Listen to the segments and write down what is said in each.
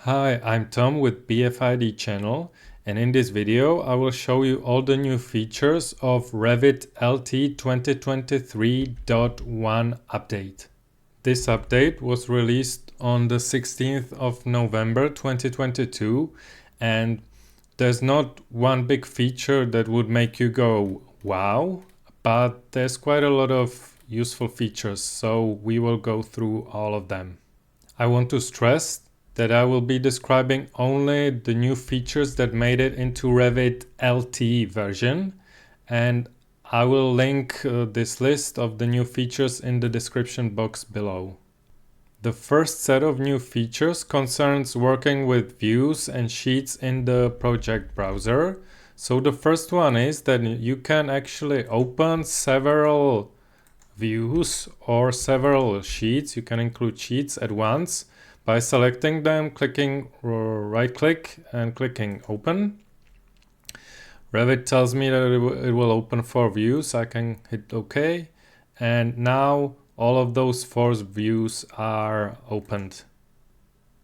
Hi, I'm Tom with BFID channel, and in this video I will show you all the new features of Revit LT 2023.1 update. This update was released on the 16th of November 2022, and there's not one big feature that would make you go wow, but there's quite a lot of useful features, so we will go through all of them. I want to stress that I will be describing only the new features that made it into Revit LT version, and I will link this list of the new features in the description box below. The first set of new features concerns working with views and sheets in the project browser. So the first one is that you can actually open several views or several sheets. You can include sheets at once by selecting them, clicking right click and clicking open. Revit tells me that it will open 4 views. I can hit OK, and now all of those 4 views are opened.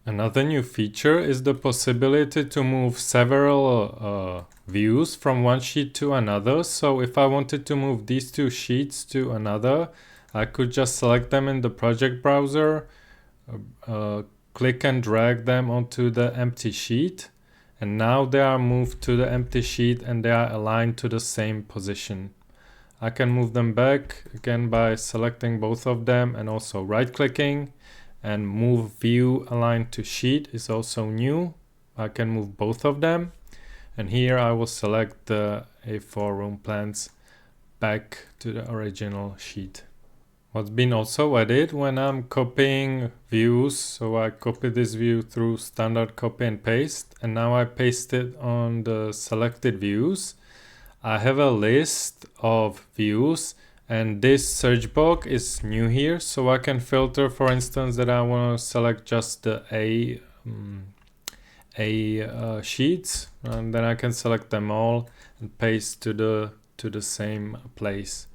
Another new feature is the possibility to move several views from one sheet to another. So if I wanted to move these 2 sheets to another, I could just select them in the project browser, click and drag them onto the empty sheet, and now they are moved to the empty sheet and they are aligned to the same position. I can move them back again by selecting both of them and also right clicking, and move view aligned to sheet is also new. I can move both of them, and here I will select the A4 room plans back to the original sheet. What's been also added when I'm copying views, so I copy this view through standard copy and paste, and now I paste it on the selected views. I have a list of views, and this search box is new here, so I can filter, for instance, that I want to select just the A sheets, and then I can select them all and paste to the same place.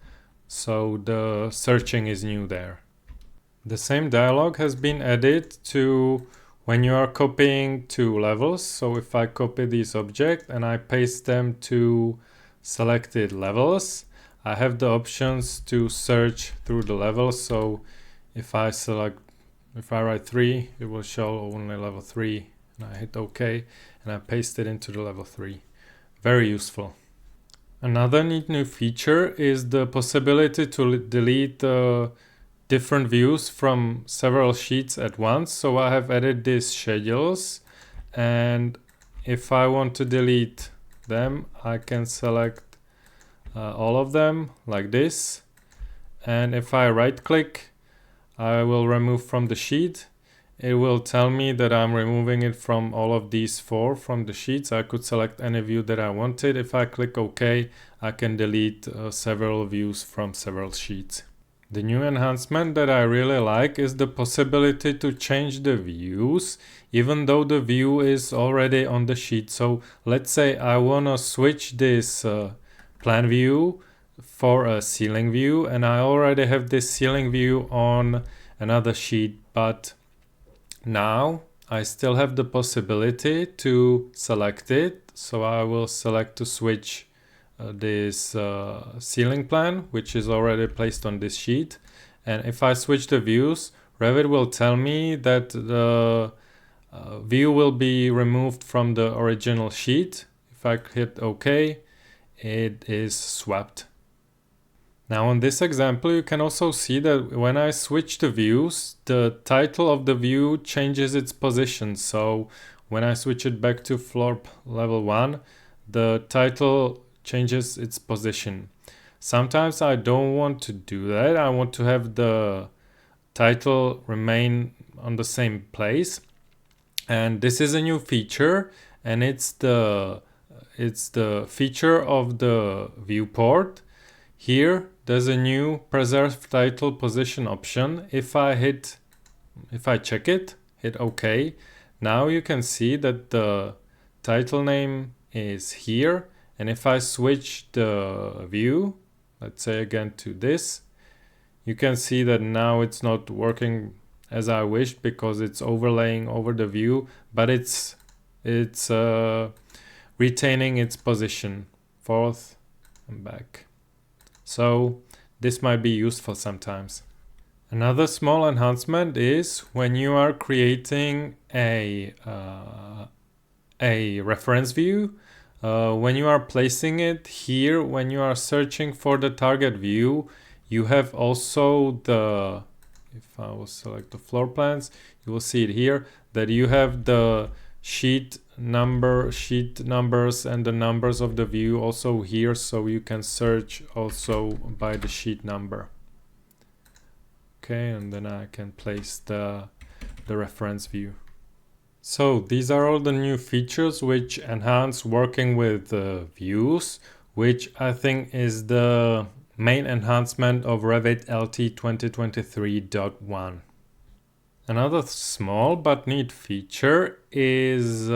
So the searching is new there. The same dialog has been added to when you are copying 2 levels. So if I copy these objects and I paste them to selected levels, I have the options to search through the levels. So if I write 3, it will show only level 3, and I hit OK and I paste it into the level 3. Very useful. Another neat new feature is the possibility to delete different views from several sheets at once. So I have added these schedules, and if I want to delete them, I can select all of them like this, and if I right click, I will remove from the sheet. It will tell me that I'm removing it from all of these 4 from the sheets. I could select any view that I wanted. If I click OK, I can delete several views from several sheets. The new enhancement that I really like is the possibility to change the views even though the view is already on the sheet. So let's say I want to switch this plan view for a ceiling view, and I already have this ceiling view on another sheet, but now I still have the possibility to select it. So I will select to switch this ceiling plan, which is already placed on this sheet. And if I switch the views, Revit will tell me that the view will be removed from the original sheet. If I hit OK, it is swapped. Now in this example, you can also see that when I switch the views, the title of the view changes its position. So when I switch it back to floor level 1, the title changes its position. Sometimes I don't want to do that. I want to have the title remain on the same place. And this is a new feature, and it's the feature of the viewport. Here there's a new preserve title position option. If I check it, hit OK, now you can see that the title name is here, and if I switch the view, let's say again to this, you can see that now it's not working as I wished because it's overlaying over the view, but it's retaining its position forth and back. So this might be useful sometimes. Another small enhancement is when you are creating a reference view, when you are placing it here, when you are searching for the target view, you have also the, if I will select the floor plans, you will see it here, that you have the sheet numbers and the numbers of the view also here, so you can search also by the sheet number. Okay, and then I can place the reference view. So these are all the new features which enhance working with views, which I think is the main enhancement of Revit LT 2023.1. Another small but neat feature is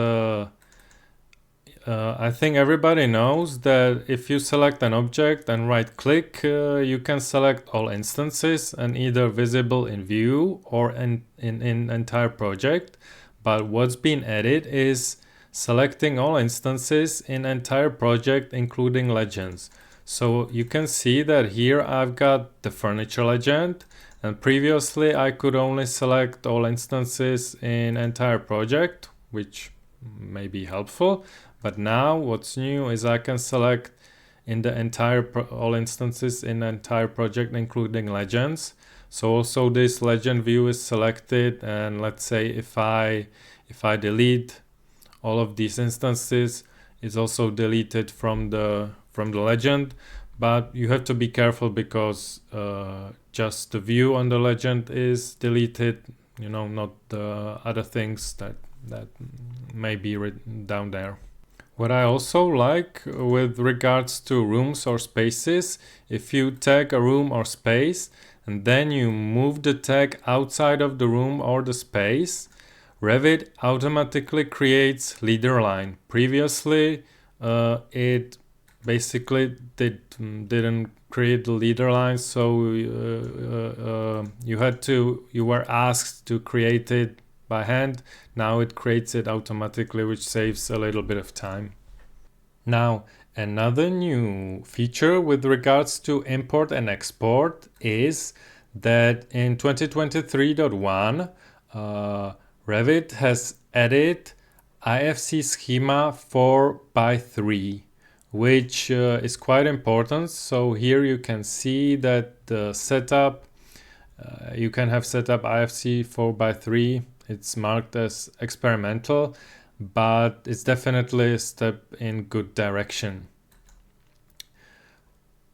I think everybody knows that if you select an object and right click, you can select all instances and either visible in view or in entire project. But what's been added is selecting all instances in entire project, including legends. So you can see that here I've got the furniture legend, and previously I could only select all instances in entire project, which may be helpful. But now what's new is I can select in the entire all instances in the entire project, including legends. So also this legend view is selected, and let's say if I delete all of these instances, it's also deleted from the legend. But you have to be careful because just the view on the legend is deleted, you know, not the other things that may be written down there. What I also like with regards to rooms or spaces, if you tag a room or space and then you move the tag outside of the room or the space, Revit automatically creates leader line. Previously, it basically didn't create the leader line, so you were asked to create it by hand. Now it creates it automatically, which saves a little bit of time. Now, another new feature with regards to import and export is that in 2023.1, Revit has added IFC schema 4x3, which is quite important. So here you can see that the setup, you can have set up IFC 4x3. It's marked as experimental, but it's definitely a step in good direction.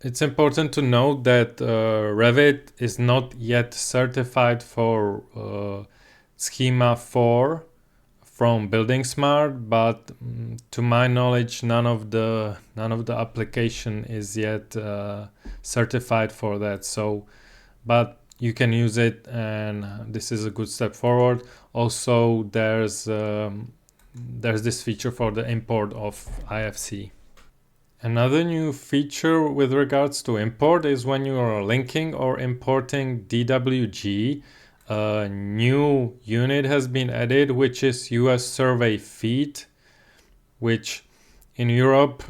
It's important to note that Revit is not yet certified for schema 4 from Building Smart, but to my knowledge, none of the application is yet certified for that. So, but you can use it, and this is a good step forward. Also, there's this feature for the import of IFC. Another new feature with regards to import is when you are linking or importing DWG, a new unit has been added, which is US survey feet, which in Europe,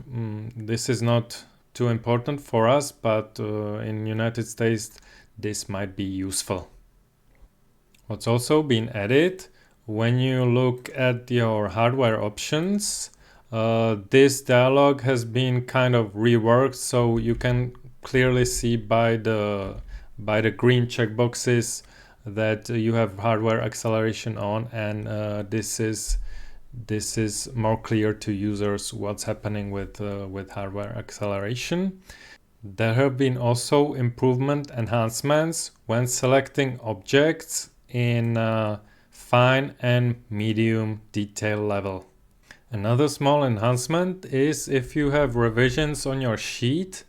this is not too important for us, but in United States, this might be useful. What's also been added, when you look at your hardware options, this dialog has been kind of reworked, so you can clearly see by the green checkboxes that you have hardware acceleration on, and this is more clear to users what's happening with hardware acceleration. There have been also improvement enhancements when selecting objects in fine and medium detail level. Another small enhancement is if you have revisions on your sheet,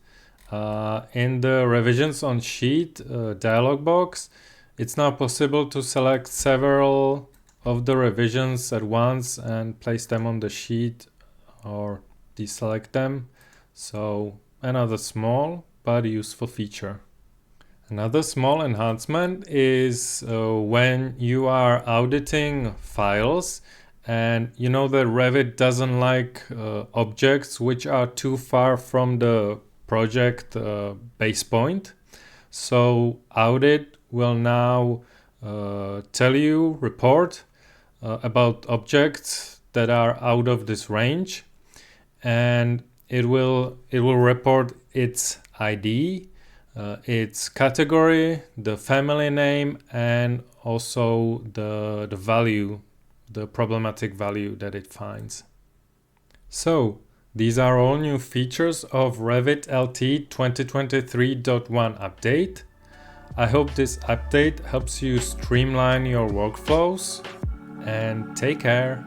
in the revisions on sheet dialog box, it's now possible to select several of the revisions at once and place them on the sheet or deselect them. So another small but useful feature. Another small enhancement is when you are auditing files, and you know that Revit doesn't like objects which are too far from the project base point. So Audit will now report about objects that are out of this range, and it will report its ID, its category, the family name, and also the value, the problematic value that it finds. So these are all new features of Revit LT 2023.1 update. I hope this update helps you streamline your workflows, and take care.